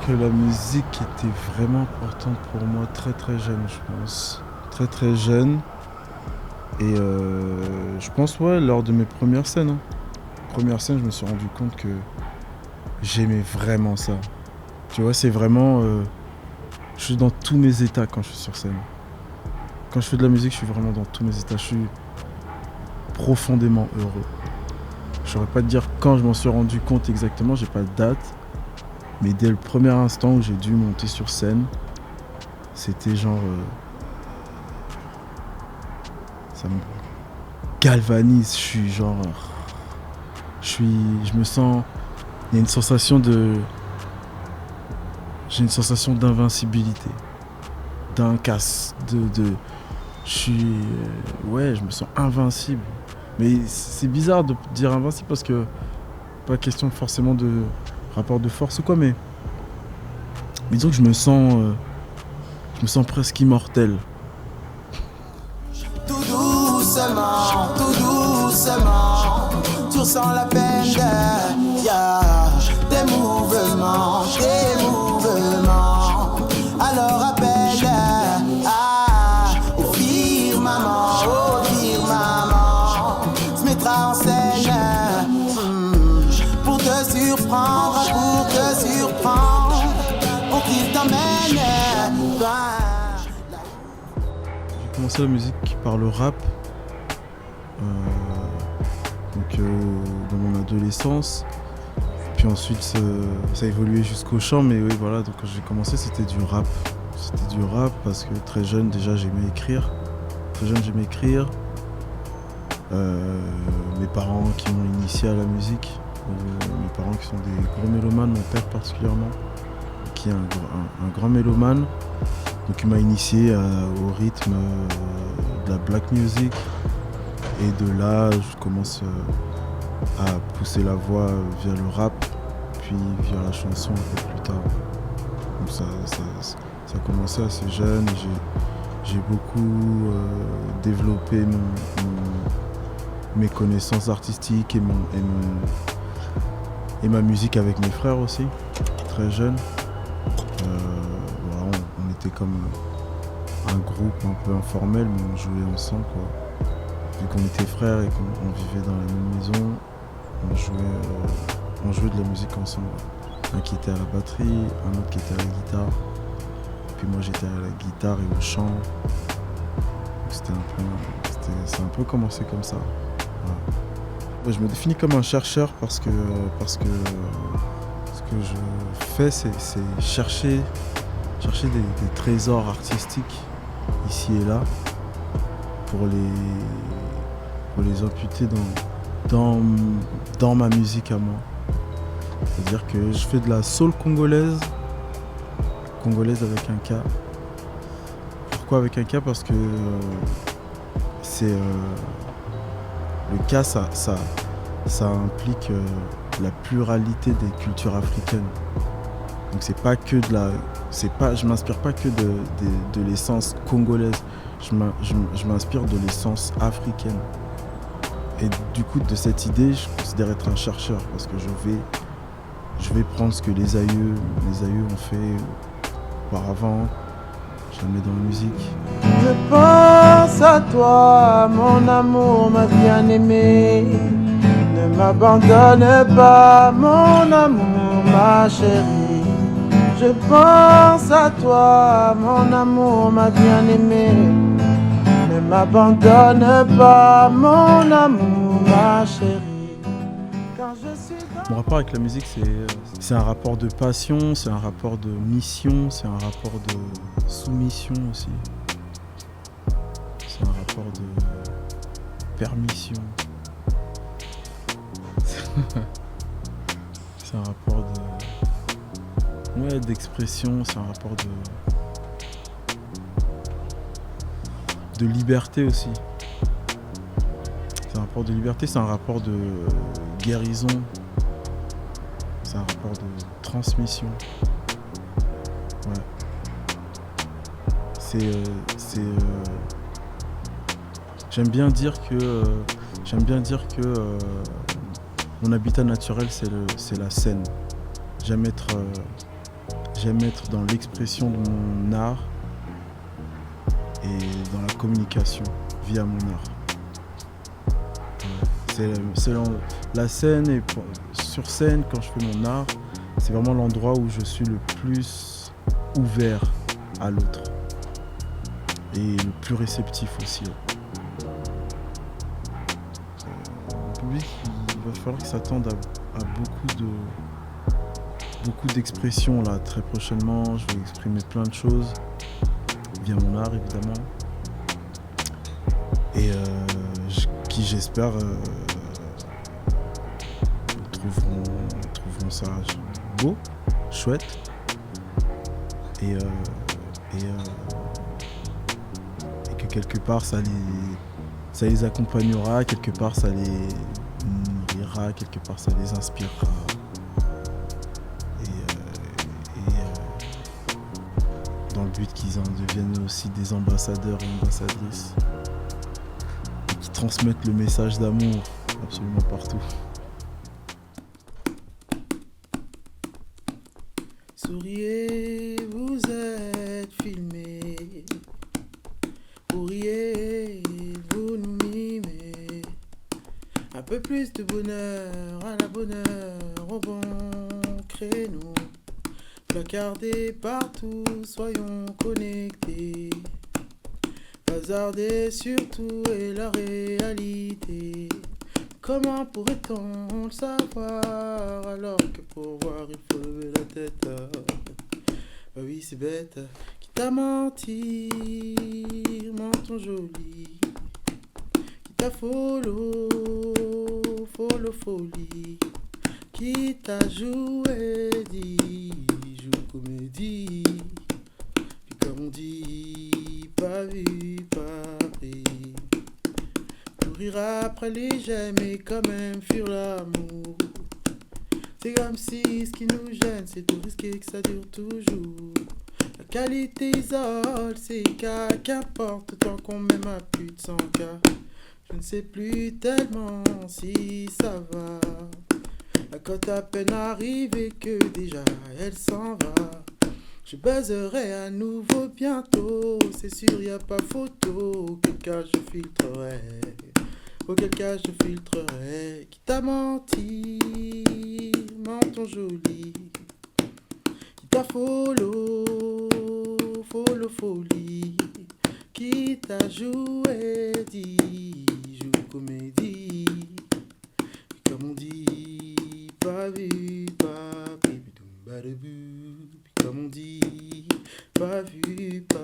que la musique était vraiment importante pour moi très très jeune, je pense. Très très jeune. Et je pense, ouais, lors de mes premières scènes, hein. Première scène, je me suis rendu compte que j'aimais vraiment ça. Tu vois, c'est vraiment... je suis dans tous mes états quand je suis sur scène. Quand je fais de la musique, je suis vraiment dans tous mes états. Je suis profondément heureux. Je saurais pas te dire quand je m'en suis rendu compte exactement, j'ai pas de date. Mais dès le premier instant où j'ai dû monter sur scène, c'était genre... ça me galvanise, je suis genre... je me sens... Il y a une sensation de... J'ai une sensation d'invincibilité. Je suis... ouais, je me sens invincible. Mais c'est bizarre de dire invincible parce que... Pas question forcément de rapport de force ou quoi, mais disons que je me sens presque immortel. Tout doucement, tu ressens la peine y a des mouvements. Alors appelle au firmament, se mettra en scène pour te surprendre, pour qu'il t'emmène. J'ai commencé la musique par le rap, dans mon adolescence. Puis ensuite, ça a évolué jusqu'au chant, mais oui, voilà. Donc quand j'ai commencé, c'était du rap. C'était du rap parce que très jeune, déjà, j'aimais écrire. Mes parents qui m'ont initié à la musique, mes parents qui sont des gros mélomanes, mon père particulièrement, qui est un grand mélomane. Donc il m'a initié au rythme de la black music. Et de là, je commence à pousser la voix via le rap, puis via la chanson un peu plus tard. Donc ça a commencé assez jeune et j'ai beaucoup développé mes connaissances artistiques et ma musique avec mes frères aussi, très jeune. Voilà, on était comme un groupe un peu informel, mais on jouait ensemble, quoi. Vu qu'on était frères et qu'on vivait dans la même maison, on jouait de la musique ensemble. Un qui était à la batterie, un autre qui était à la guitare. Puis moi j'étais à la guitare et au chant. Ça a un peu commencé comme ça. Ouais. Je me définis comme un chercheur parce que ce que je fais, c'est chercher des trésors artistiques ici et là pour les imputer dans ma musique à moi. C'est-à-dire que je fais de la soul congolaise avec un K. Pourquoi avec un K? Parce que c'est le K, ça implique la pluralité des cultures africaines. Donc c'est pas que je m'inspire pas que de l'essence congolaise. Je m'inspire de l'essence africaine. Et du coup, de cette idée, je considère être un chercheur parce que je vais prendre ce que les aïeux ont fait auparavant, je le mets dans la musique. Je pense à toi, mon amour, ma bien-aimée. Ne m'abandonne pas, mon amour, ma chérie. Je pense à toi, mon amour, ma bien-aimée. Ne m'abandonne pas, mon amour, ma chérie. Mon rapport avec la musique, c'est un rapport de passion, c'est un rapport de mission, c'est un rapport de soumission aussi. C'est un rapport de permission. C'est un rapport d'expression, c'est un rapport de liberté aussi. C'est un rapport de liberté, c'est un rapport de guérison. C'est un rapport de transmission. Ouais. J'aime bien dire que mon habitat naturel, c'est la scène. J'aime être j'aime être dans l'expression de mon art et dans la communication via mon art. La scène et sur scène, quand je fais mon art, c'est vraiment l'endroit où je suis le plus ouvert à l'autre et le plus réceptif aussi. Le public, il va falloir qu'il s'attende à beaucoup d'expressions là très prochainement. Je vais exprimer plein de choses via mon art évidemment et qui j'espère trouveront ça beau, chouette et que quelque part ça les accompagnera, quelque part ça les nourrira, quelque part ça les inspirera et dans le but qu'ils en deviennent aussi des ambassadeurs et ambassadrices et qui transmettent le message d'amour absolument partout. Souriez, vous êtes filmés. Vous riez, vous nous mimez. Un peu plus de bonheur à la bonne heure, au bon créneau. Placardés partout, soyons connectés. Bazardés surtout et la réalité. Comment pourrait-on le savoir alors que pour voir il faut lever la tête? Bah oui c'est bête, qui t'a menti, menton joli. Qui t'a follow folie. Qui t'a joué, dit, joue comédie. Puis comme on dit, pas vu, pas pris. Courir après les j'aime et quand même fuir l'amour. C'est comme si ce qui nous gêne, c'est de risquer que ça dure toujours. La qualité isole, c'est cas, qu'importe tant qu'on m'aime à plus de 100 cas. Je ne sais plus tellement si ça va. La cote à peine arrivée que déjà elle s'en va. Je baiserai à nouveau bientôt, c'est sûr y a pas photo. Auquel cas je filtrerai, auquel cas je filtrerai. Qui t'a menti, menton joli. Qui t'a follow folie. Qui t'a joué, dit, joue comédie. Puis comme on dit, pas vu, pas pris, puis comme on dit, pas vu, pas